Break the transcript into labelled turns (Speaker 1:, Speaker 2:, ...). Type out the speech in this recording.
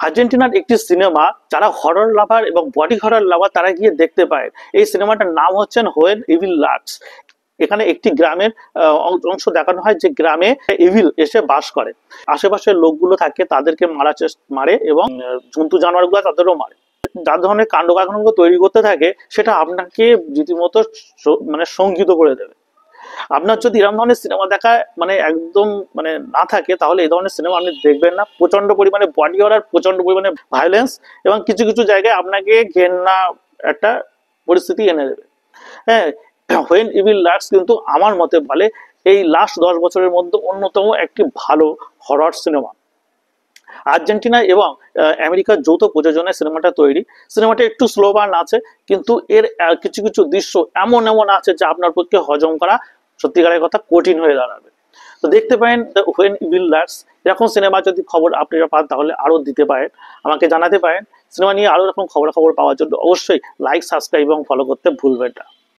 Speaker 1: আর্জেন্টিনার একটি সিনেমা, যারা হরর লাভার এবং বডি হরর লাভার তারা গিয়ে দেখতে পায়। এই সিনেমাটার নাম হচ্ছেন হোয়েন ইভিল লার্কস। এখানে একটি গ্রামের অংশ দেখানো হয়, যে গ্রামে ইভিল এসে বাস করে। আশেপাশের লোকগুলো থাকে, তাদেরকে মারে এবং জন্তু জানোয়ারগুলো তাদেরও মারে। যার ধরনের কাণ্ড কারখানাগুলো তৈরি করতে থাকে, সেটা আপনাকে রীতিমতো মানে শঙ্কিত করে দেবে। আপনার যদি এরকম ধরনের সিনেমা দেখা মানে একদম মানে না থাকে, তাহলে এই ধরনের সিনেমা আপনি দেখবেন না। প্রচন্ড পরিমাণে বডি হরর, প্রচন্ড পরিমাণে ভায়োলেন্স, এবং কিছু কিছু জায়গায় আপনাকে ঘেন্না একটা পরিস্থিতি এনে দেবে। হ্যাঁ, হোয়েন ইভিল লার্কস কিন্তু আমার মতে বলে এই লাস্ট 10 বছরের মধ্যে অন্যতম একটি ভালো হরর সিনেমা। আর্জেন্টিনা এবং আমেরিকার যৌথ প্রযোজনায় সিনেমাটা তৈরি। সিনেমাটা একটু স্লো বার্ন আছে, কিন্তু এর কিছু কিছু দৃশ্য এমন এমন আছে যে আপনার পক্ষে হজম করা সত্যিকারের কথা কঠিন হয়ে দাঁড়াবে। তো দেখতে পারেন হোয়েন ইভিল লার্কস। এরকম সিনেমা যদি খবর আপনারা পান, তাহলে আরো দিতে পারেন, আমাকে জানাতে পারেন। সিনেমা নিয়ে আরো এরকম খবর পাওয়ার জন্য অবশ্যই লাইক, সাবস্ক্রাইব এবং ফলো করতে ভুলবেন না।